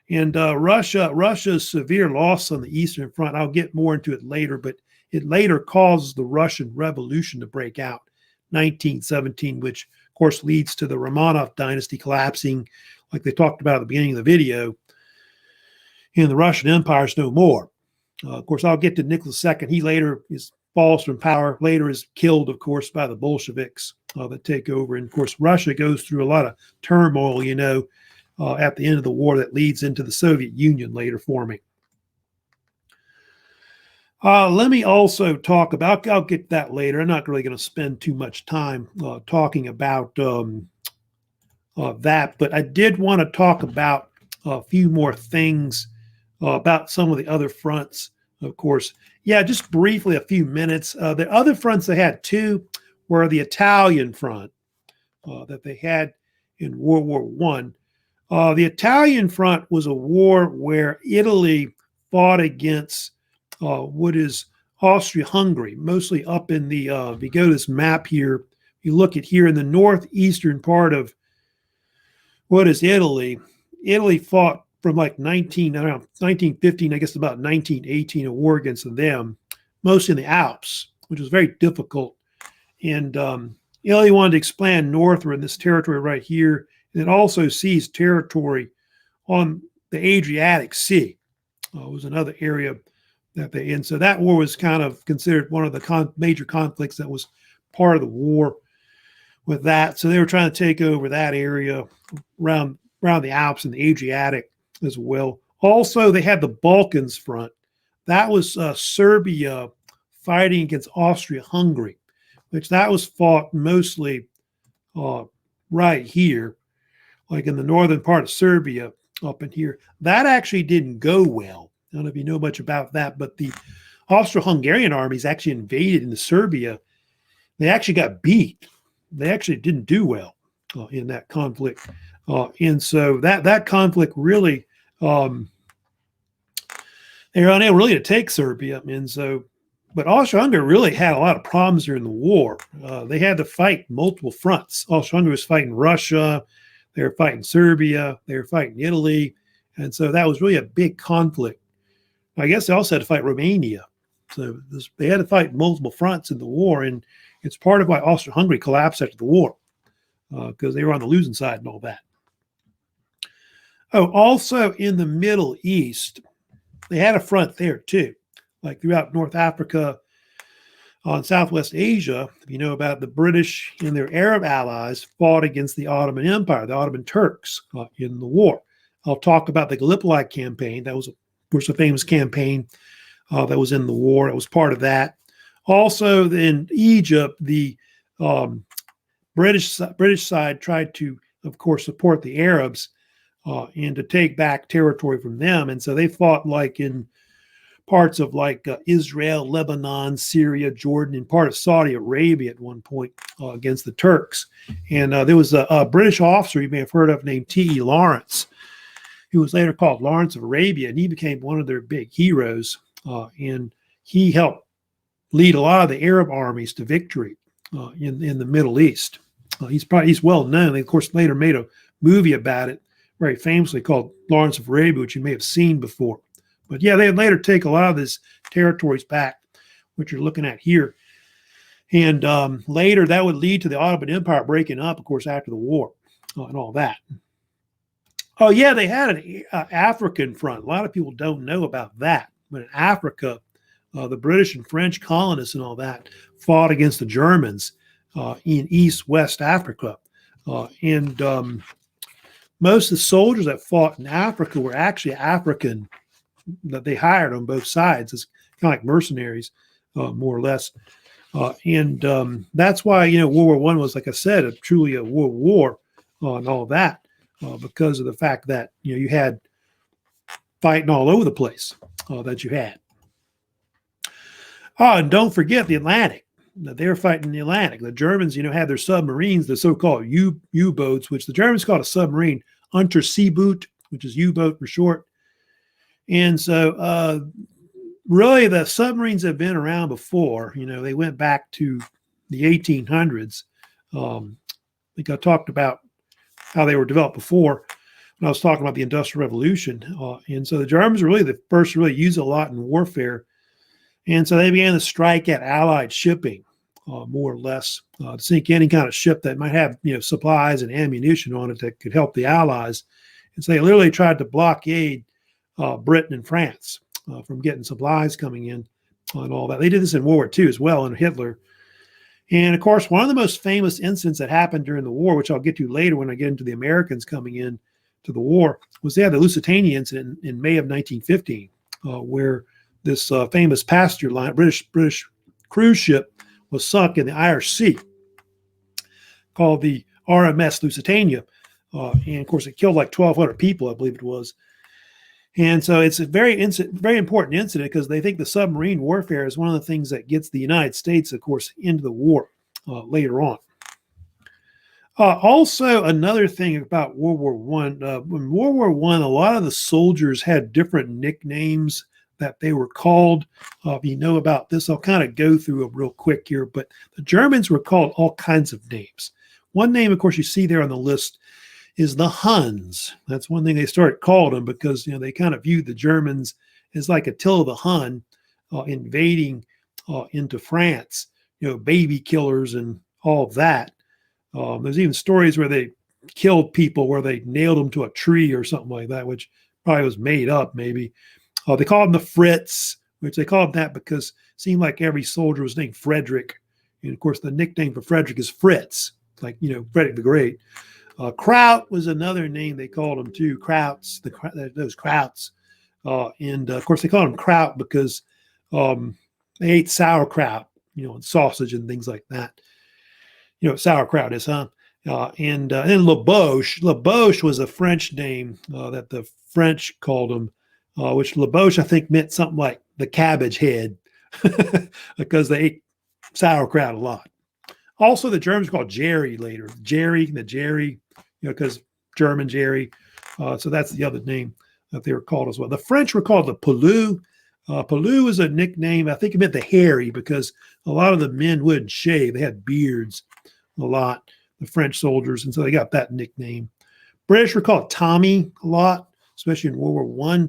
And Russia's severe loss on the Eastern Front, I'll get more into it later, but it later causes the Russian Revolution to break out, 1917, which, of course, leads to the Romanov dynasty collapsing, like they talked about at the beginning of the video, and the Russian Empire is no more. Of course, I'll get to Nicholas II. He later falls from power, later is killed, of course, by the Bolsheviks that take over. And, of course, Russia goes through a lot of turmoil, at the end of the war that leads into the Soviet Union later forming. Let me also talk about, I'll get that later. I'm not really going to spend too much time talking about that, but I did want to talk about a few more things about some of the other fronts, of course. Yeah, just briefly, a few minutes. The other fronts they had too were the Italian front that they had in World War I. The Italian front was a war where Italy fought against what is Austria-Hungary, mostly up in the, if you go to this map here, you look at here in the northeastern part of what is Italy. Italy fought from like around 1915, I guess about 1918, a war against them, mostly in the Alps, which was very difficult. And Italy wanted to expand northward in this territory right here. And it also seized territory on the Adriatic Sea. It was another area that they in. So that war was kind of considered one of the major conflicts that was part of the war with that. So they were trying to take over that area around the Alps and the Adriatic as well. Also, they had the Balkans front. That was Serbia fighting against Austria-Hungary, which that was fought mostly right here, like in the northern part of Serbia up in here. That actually didn't go well. I don't know if you know much about that, but the Austro-Hungarian armies actually invaded into Serbia. They actually got beat. They actually didn't do well in that conflict. And so that conflict really, they were unable really to take Serbia. And so, but Austro-Hungary really had a lot of problems during the war. They had to fight multiple fronts. Austro-Hungary was fighting Russia. They were fighting Serbia. They were fighting Italy. And so that was really a big conflict. I guess they also had to fight Romania. So they had to fight multiple fronts in the war. And it's part of why Austro-Hungary collapsed after the war, because they were on the losing side and all that. Oh, also in the Middle East, they had a front there too, like throughout North Africa, on Southwest Asia. If you know about the British and their Arab allies fought against the Ottoman Empire, the Ottoman Turks in the war. I'll talk about the Gallipoli campaign. That was, of course, a famous campaign that was in the war. It was part of that. Also in Egypt, the British side tried to, of course, support the Arabs and to take back territory from them. And so they fought like in parts of like Israel, Lebanon, Syria, Jordan, and part of Saudi Arabia at one point against the Turks. And there was a British officer you may have heard of named T.E. Lawrence, who was later called Lawrence of Arabia, and he became one of their big heroes. And he helped lead a lot of the Arab armies to victory in the Middle East. He's well known. They, of course, later made a movie about it, very famously called Lawrence of Arabia, which you may have seen before. But yeah, they would later take a lot of these territories back, which you're looking at here. And later that would lead to the Ottoman Empire breaking up, of course, after the war and all that. Oh yeah, they had an African front. A lot of people don't know about that. But in Africa, the British and French colonists and all that fought against the Germans in East-West Africa. And most of the soldiers that fought in Africa were actually African, that they hired on both sides. It's kind of like mercenaries, more or less. And that's why, World War I was, like I said, truly a world war and all that, because of the fact that, you had fighting all over the place that you had. Oh, and don't forget the Atlantic. they were fighting in the Atlantic. The Germans, had their submarines, the so-called U-boats, which the Germans called a submarine, Unterseeboot, which is U-boat for short. And so really the submarines have been around before. They went back to the 1800s. I think I talked about how they were developed before when I was talking about the Industrial Revolution. And so the Germans were really the first to really use it a lot in warfare. And so they began to strike at Allied shipping, more or less, to sink any kind of ship that might have, supplies and ammunition on it that could help the Allies. And so they literally tried to blockade Britain and France from getting supplies coming in and all that. They did this in World War II as well under Hitler. And of course, one of the most famous incidents that happened during the war, which I'll get to later when I get into the Americans coming in to the war, was they had the Lusitania incident in May of 1915, where this famous passenger line, British cruise ship, was sunk in the Irish Sea, called the RMS Lusitania. And of course, it killed like 1,200 people, I believe it was. And so it's a very important incident because they think the submarine warfare is one of the things that gets the United States, of course, into the war later on. Also, another thing about World War I, when World War I, a lot of the soldiers had different nicknames that they were called. If you know about this, I'll kind of go through it real quick here, but the Germans were called all kinds of names. One name, of course, you see there on the list is the Huns. That's one thing they started calling them because, they kind of viewed the Germans as like Attila the Hun invading into France, baby killers and all of that. There's even stories where they killed people where they nailed them to a tree or something like that, which probably was made up maybe. They called them the Fritz, which they called them that because it seemed like every soldier was named Frederick. And of course, the nickname for Frederick is Fritz, like, Frederick the Great. Kraut was another name they called them too. Krauts, those Krauts. And of course, they called them Kraut because they ate sauerkraut, and sausage and things like that. What sauerkraut is, huh? And then Laboche. Laboche was a French name that the French called them, which Laboche, I think, meant something like the cabbage head because they ate sauerkraut a lot. Also, the Germans were called Jerry later. Jerry, because German Jerry. So that's the other name that they were called as well. The French were called the Pelou. Pelou is a nickname. I think it meant the hairy because a lot of the men wouldn't shave. They had beards a lot, the French soldiers, and so they got that nickname. British were called Tommy a lot, especially in World War I,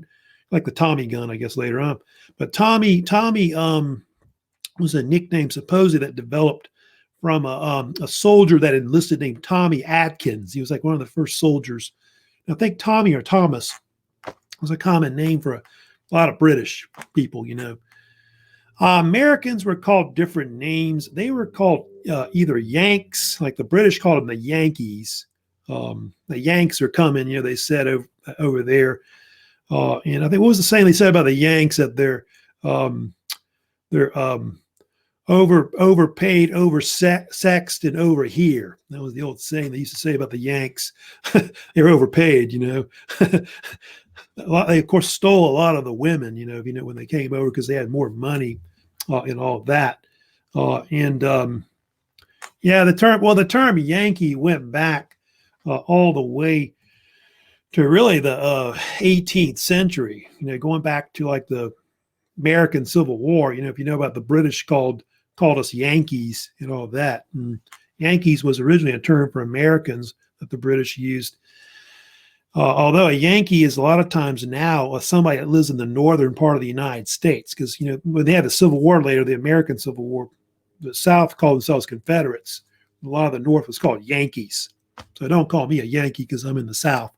like the Tommy gun, I guess, later on. But Tommy was a nickname supposedly that developed from a soldier that enlisted named Tommy Atkins. He was like one of the first soldiers. I think Tommy or Thomas was a common name for a lot of British people, Americans were called different names. They were called either Yanks, like the British called them the Yankees. The Yanks are coming, they said over there. And I think what was the saying they said about the Yanks, that they're overpaid, oversexed, and over here. That was the old saying they used to say about the Yanks. They were overpaid, They, of course, stole a lot of the women, when they came over because they had more money and all of that. The term Yankee went back all the way to really the 18th century, going back to like the American Civil War. If you know about the British called us Yankees and all of that. And Yankees was originally a term for Americans that the British used. Although a Yankee is a lot of times now somebody that lives in the northern part of the United States, because when they had the Civil War later, the American Civil War, the South called themselves Confederates. A lot of the North was called Yankees. So don't call me a Yankee because I'm in the South,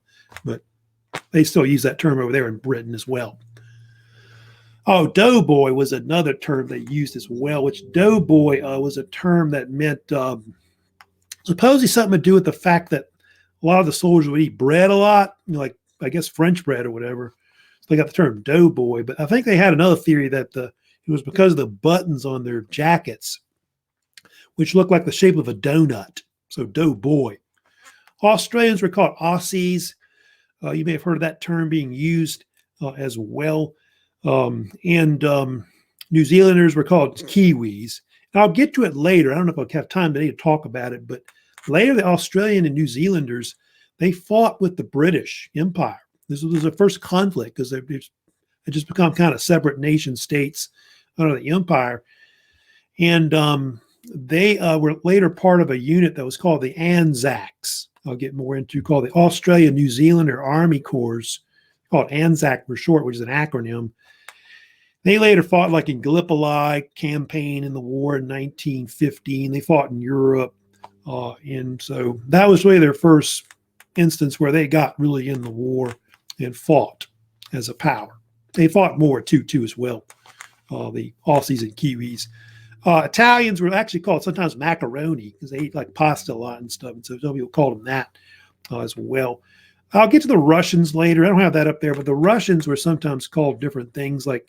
but they still use that term over there in Britain as well. Oh, doughboy was another term they used as well, which doughboy was a term that meant supposedly something to do with the fact that a lot of the soldiers would eat bread a lot, like I guess French bread or whatever. So they got the term doughboy. But I think they had another theory that it was because of the buttons on their jackets, which looked like the shape of a donut. So doughboy. Australians were called Aussies. You may have heard of that term being used as well. And New Zealanders were called Kiwis. And I'll get to it later. I don't know if I'll have time today to talk about it, but later the Australian and New Zealanders, they fought with the British Empire. This was the first conflict because they just become kind of separate nation states under the empire. And they were later part of a unit that was called the Anzacs. I'll get more into, called the Australia New Zealander Army Corps, called ANZAC for short, which is an acronym. They later fought like in Gallipoli campaign in the war in 1915. They fought in Europe. And so that was really their first instance where they got really in the war and fought as a power. They fought more too as well, the Aussies and Kiwis. Italians were actually called sometimes macaroni because they ate like pasta a lot and stuff. And so some people called them that as well. I'll get to the Russians later. I don't have that up there, but the Russians were sometimes called different things. Like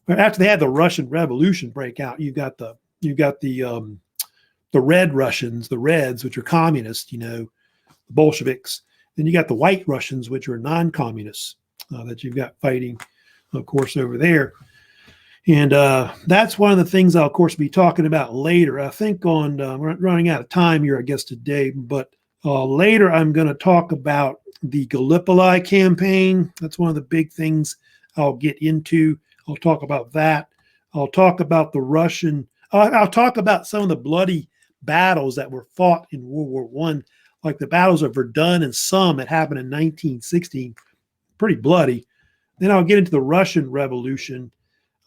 after they had the Russian Revolution break out, you got the Red Russians, the Reds, which are communists, the Bolsheviks. Then you got the White Russians, which are non-communists that you've got fighting, of course, over there. And that's one of the things I'll, of course, be talking about later. I think we're running out of time here, I guess, today. But later I'm going to talk about the Gallipoli campaign. That's one of the big things I'll get into. I'll talk about that. I'll talk about the Russian. I'll talk about some of the bloody battles that were fought in World War I, like the battles of Verdun and Somme that happened in 1916. Pretty bloody. Then I'll get into the Russian Revolution.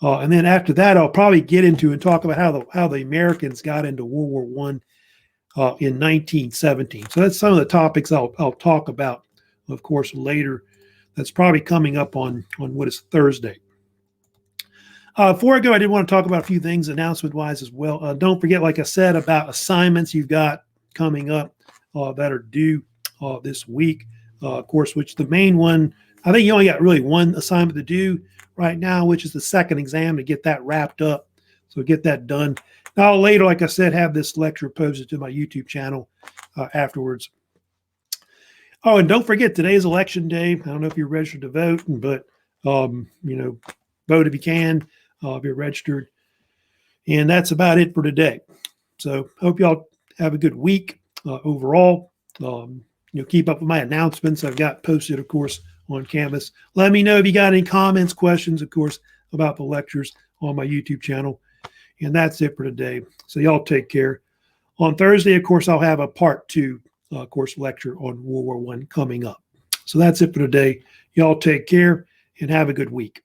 And then after that, I'll probably get into and talk about how the Americans got into World War I in 1917. So that's some of the topics I'll talk about, of course, later. That's probably coming up on what is Thursday. Before I go, I did want to talk about a few things announcement-wise as well. Don't forget, like I said, about assignments you've got coming up that are due this week. Of course, which the main one, I think you only got really one assignment to do right now, which is the second exam, to get that wrapped up. So get that done. Now later, like I said, have this lecture posted to my YouTube channel afterwards. Oh, and don't forget, today's election day. I don't know if you're registered to vote, but vote if you can, if you're registered. And that's about it for today. So hope y'all have a good week overall. Keep up with my announcements I've got posted, of course, on Canvas. Let me know if you got any comments, questions, of course, about the lectures on my YouTube channel. And that's it for today. So y'all take care. On Thursday, of course, I'll have a part 2 course lecture on World War I coming up. So that's it for today. Y'all take care and have a good week.